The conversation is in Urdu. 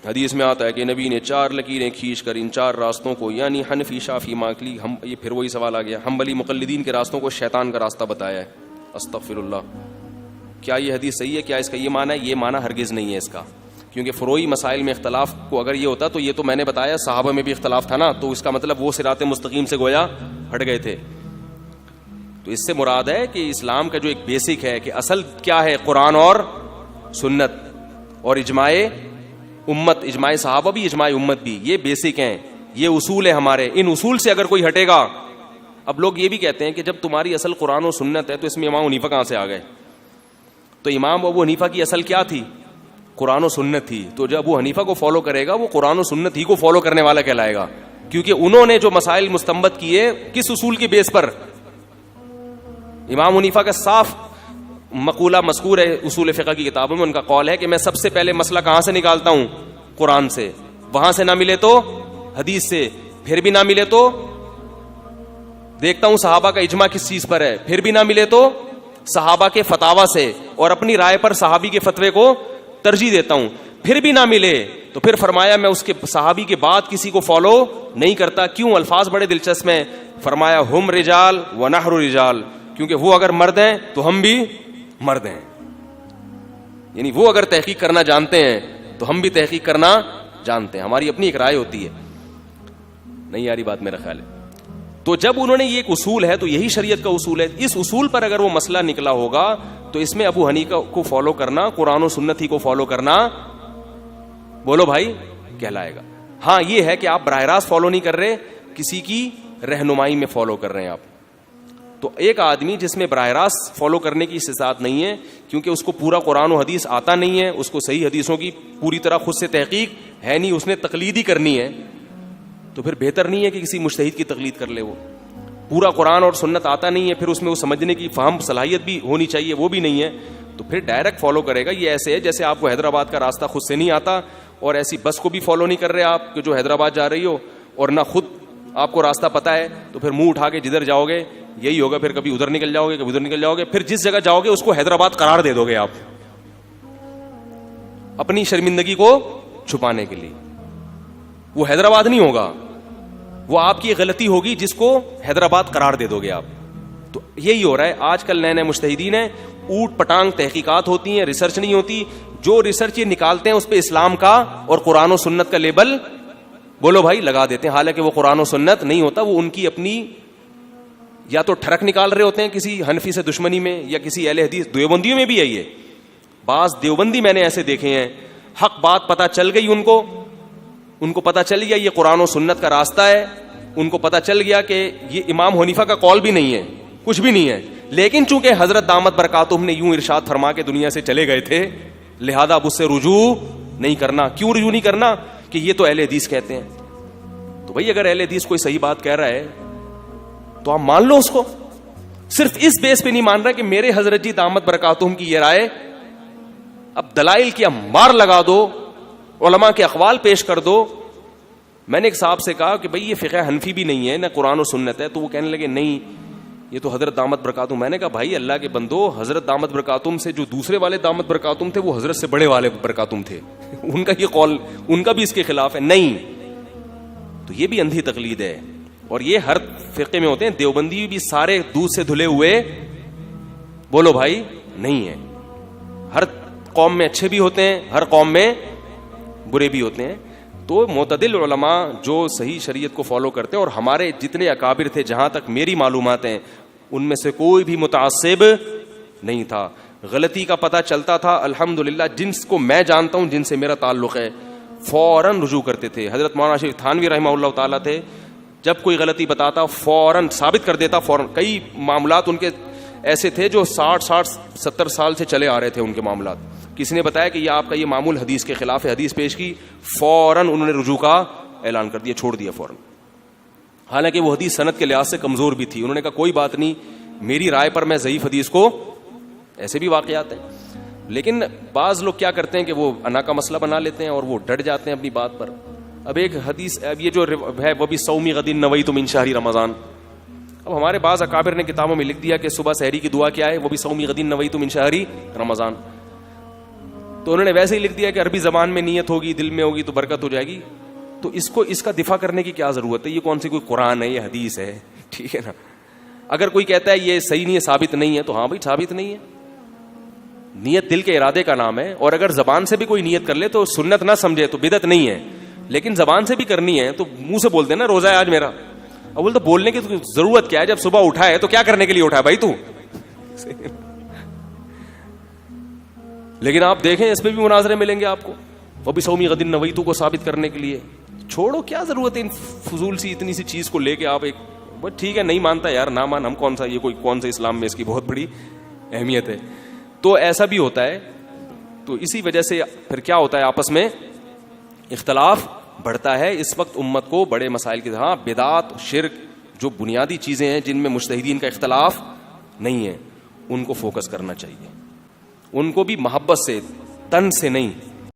حدیث میں آتا ہے کہ نبی نے 4 لکیریں کھینچ کر ان 4 راستوں کو یعنی حنفی، شافعی، مالکی، ہم یہ پھر وہی سوال آ گیا، حنبلی مقلدین کے راستوں کو شیطان کا راستہ بتایا ہے. استغفر اللہ. کیا یہ حدیث صحیح ہے؟ کیا اس کا یہ معنی ہے؟ یہ معنی ہرگز نہیں ہے اس کا، کیونکہ فروعی مسائل میں اختلاف کو اگر یہ ہوتا تو یہ تو میں نے بتایا صحابہ میں بھی اختلاف تھا نا، تو اس کا مطلب وہ صراط مستقیم سے گویا ہٹ گئے تھے. تو اس سے مراد ہے کہ اسلام کا جو ایک بیسک ہے کہ اصل کیا ہے، قرآن اور سنت اور اجماع امت، اجماع صحابہ بھی اجماع امت بھی، یہ بیسک ہیں، یہ اصول ہے ہمارے. ان اصول سے اگر کوئی ہٹے گا، اب لوگ یہ بھی کہتے ہیں کہ جب تمہاری اصل قرآن و سنت ہے تو اس میں امام حنیفہ کہاں سے آ گئے؟ تو امام ابو حنیفہ کی اصل کیا تھی؟ قرآن و سنت تھی. تو جب ابو حنیفہ کو فالو کرے گا وہ قرآن و سنت ہی کو فالو کرنے والا کہلائے گا، کیونکہ انہوں نے جو مسائل مستنبط کیے کس اصول کے بیس پر؟ امام حنیفہ کا صاف مقولہ مذکور ہے اصول فقہ کی کتابوں میں، ان کا قول ہے کہ میں سب سے پہلے مسئلہ کہاں سے نکالتا ہوں؟ قرآن سے. وہاں سے نہ ملے تو حدیث سے، پھر بھی نہ ملے تو دیکھتا ہوں صحابہ کا اجماع کس چیز پر ہے، پھر بھی نہ ملے تو صحابہ کے فتاوی سے، اور اپنی رائے پر صحابی کے فتوے کو ترجیح دیتا ہوں. پھر بھی نہ ملے تو پھر فرمایا میں اس کے صحابی کے بعد کسی کو فالو نہیں کرتا. کیوں؟ الفاظ بڑے دلچسپ ہیں. فرمایا ہم رجال و نحر رجال، کیونکہ وہ اگر مرد ہیں تو ہم بھی مرد ہیں، یعنی وہ اگر تحقیق کرنا جانتے ہیں تو ہم بھی تحقیق کرنا جانتے ہیں. ہماری اپنی ایک رائے ہوتی ہے. نہیں یاری بات میرا خیال ہے. تو جب انہوں نے یہ ایک اصول ہے تو یہی شریعت کا اصول ہے. اس اصول پر اگر وہ مسئلہ نکلا ہوگا تو اس میں ابو حنیفہ کو فالو کرنا، قرآن و سنت ہی کو فالو کرنا، بولو بھائی، کہلائے گا. ہاں یہ ہے کہ آپ براہ راست فالو نہیں کر رہے، کسی کی رہنمائی میں فالو کر رہے ہیں آپ. تو ایک آدمی جس میں براہ راست فالو کرنے کی استطاعت نہیں ہے، کیونکہ اس کو پورا قرآن و حدیث آتا نہیں ہے، اس کو صحیح حدیثوں کی پوری طرح خود سے تحقیق ہے نہیں، اس نے تقلید ہی کرنی ہے، تو پھر بہتر نہیں ہے کہ کسی مجتہد کی تقلید کر لے. وہ پورا قرآن اور سنت آتا نہیں ہے، پھر اس میں وہ سمجھنے کی فہم صلاحیت بھی ہونی چاہیے، وہ بھی نہیں ہے، تو پھر ڈائریکٹ فالو کرے گا. یہ ایسے ہے جیسے آپ کو حیدرآباد کا راستہ خود سے نہیں آتا اور ایسی بس کو بھی فالو نہیں کر رہے آپ کہ جو حیدرآباد جا رہی ہو، اور نہ خود آپ کو راستہ پتا ہے، تو پھر منہ اٹھا کے جدھر جاؤ گے یہی ہوگا. پھر کبھی ادھر نکل جاؤ گے، کبھی ادھر نکل جاؤ گے، پھر جس جگہ جاؤ گے اس کو حیدرآباد قرار دے دو گے آپ اپنی شرمندگی کو چھپانے کے لیے. وہ حیدرآباد نہیں ہوگا، وہ آپ کی غلطی ہوگی جس کو حیدرآباد قرار دے دو گے آپ. تو یہی ہو رہا ہے آج کل. نئے نئے مجتہدین ہیں، اوٹ پٹانگ تحقیقات ہوتی ہیں، ریسرچ نہیں ہوتی. جو ریسرچ یہ نکالتے ہیں اس پہ اسلام کا اور قرآن و سنت کا لیبل، بولو بھائی، لگا دیتے ہیں، حالانکہ وہ قرآن و سنت نہیں ہوتا. وہ ان کی اپنی یا تو ٹھڑک نکال رہے ہوتے ہیں کسی حنفی سے دشمنی میں، یا کسی اہل حدیث. دیوبندیوں میں بھی ہے یہ. بعض دیوبندی میں نے ایسے دیکھے ہیں، حق بات پتہ چل گئی ان کو پتہ چل گیا یہ قرآن و سنت کا راستہ ہے، ان کو پتہ چل گیا کہ یہ امام حنیفہ کا قول بھی نہیں ہے، کچھ بھی نہیں ہے، لیکن چونکہ حضرت دامت برکاتہم نے یوں ارشاد فرما کے دنیا سے چلے گئے تھے، لہذا اب اس سے رجوع نہیں کرنا. کیوں رجوع نہیں کرنا؟ کہ یہ تو اہل حدیث کہتے ہیں. تو بھائی اگر اہل حدیث کوئی صحیح بات کہہ رہا ہے تو آپ مان لو اس کو. صرف اس بیس پہ نہیں مان رہا کہ میرے حضرت جی دامت برکاتہم کی یہ رائے. اب دلائل کیا مار لگا دو، علماء کے اقوال پیش کر دو. میں نے ایک صاحب سے کہا کہ بھئی یہ فقہ حنفی بھی نہیں ہے، نہ قرآن و سنت ہے. تو وہ کہنے لگے نہیں یہ تو حضرت دامت برکاتہم. میں نے کہا بھائی اللہ کے بندو، حضرت دامت برکاتہم سے جو دوسرے والے دامت برکاتہم تھے وہ حضرت سے بڑے والے برکاتہم تھے. ان کا یہ قول ان کا بھی اس کے خلاف ہے. نہیں، تو یہ بھی اندھی تقلید ہے. اور یہ ہر فرقے میں ہوتے ہیں. دیوبندی بھی سارے دودھ سے دھلے ہوئے، بولو بھائی، نہیں ہے. ہر قوم میں اچھے بھی ہوتے ہیں، ہر قوم میں برے بھی ہوتے ہیں. تو معتدل علماء جو صحیح شریعت کو فالو کرتے ہیں، اور ہمارے جتنے اکابر تھے جہاں تک میری معلومات ہیں ان میں سے کوئی بھی متعصب نہیں تھا. غلطی کا پتہ چلتا تھا الحمدللہ، جن کو میں جانتا ہوں جن سے میرا تعلق ہے فوراً رجوع کرتے تھے. حضرت مولانا شریف تھانوی رحمہ اللہ تعالیٰ تھے، جب کوئی غلطی بتاتا فوراً ثابت کر دیتا. فوراً کئی معاملات ان کے ایسے تھے جو 60-70 سال سے چلے آ رہے تھے ان کے معاملات. کسی نے بتایا کہ یہ آپ کا یہ معمول حدیث کے خلاف ہے، حدیث پیش کی، فوراً انہوں نے رجوع کا اعلان کر دیا، چھوڑ دیا فوراً. حالانکہ وہ حدیث سند کے لحاظ سے کمزور بھی تھی. انہوں نے کہا کوئی بات نہیں، میری رائے پر میں ضعیف حدیث کو، ایسے بھی واقعات ہیں. لیکن بعض لوگ کیا کرتے ہیں کہ وہ انا کا مسئلہ بنا لیتے ہیں اور وہ ڈٹ جاتے ہیں اپنی بات پر. اب ایک حدیث، اب یہ جو ہے وہ بھی صومی غد نویت من شہر رمضان. اب ہمارے بعض اکابر نے کتابوں میں لکھ دیا کہ صبح سحری کی دعا کیا ہے، وہ بھی صومی غد نویت من شہر رمضان. تو انہوں نے ویسے ہی لکھ دیا کہ عربی زبان میں نیت ہوگی، دل میں ہوگی تو برکت ہو جائے گی. تو اس کا دفاع کرنے کی کیا ضرورت ہے؟ یہ کون سی کوئی قرآن ہے، یہ حدیث ہے؟ ٹھیک ہے نا. اگر کوئی کہتا ہے یہ صحیح نہیں ہے، ثابت نہیں ہے، تو ہاں بھائی ثابت نہیں ہے. نیت دل کے ارادے کا نام ہے، اور اگر زبان سے بھی کوئی نیت کر لے تو سنت نہ سمجھے تو بدعت نہیں ہے. لیکن زبان سے بھی کرنی ہے تو منہ سے بولتے ہیں نا روزہ ہے آج میرا. اول تو بولنے کی ضرورت کیا ہے؟ جب صبح اٹھا ہے تو کیا کرنے کے لیے اٹھا ہے بھائی تو؟ لیکن آپ دیکھیں اس پہ بھی مناظرے ملیں گے آپ کو، وہ بھی سومی غدن نویتو کو ثابت کرنے کے لیے. چھوڑو، کیا ضرورت ہے ان فضول سی اتنی سی چیز کو لے کے آپ ایک ٹھیک ہے نہیں مانتا یار نہ مان، ہم کون سا یہ کوئی کون سے اسلام میں اس کی بہت بڑی اہمیت ہے. تو ایسا بھی ہوتا ہے. تو اسی وجہ سے پھر کیا ہوتا ہے، آپس میں اختلاف بڑھتا ہے. اس وقت امت کو بڑے مسائل کی طرح بدعت، شرک، جو بنیادی چیزیں ہیں جن میں مجتہدین کا اختلاف نہیں ہے، ان کو فوکس کرنا چاہیے. ان کو بھی محبت سے، تن سے نہیں.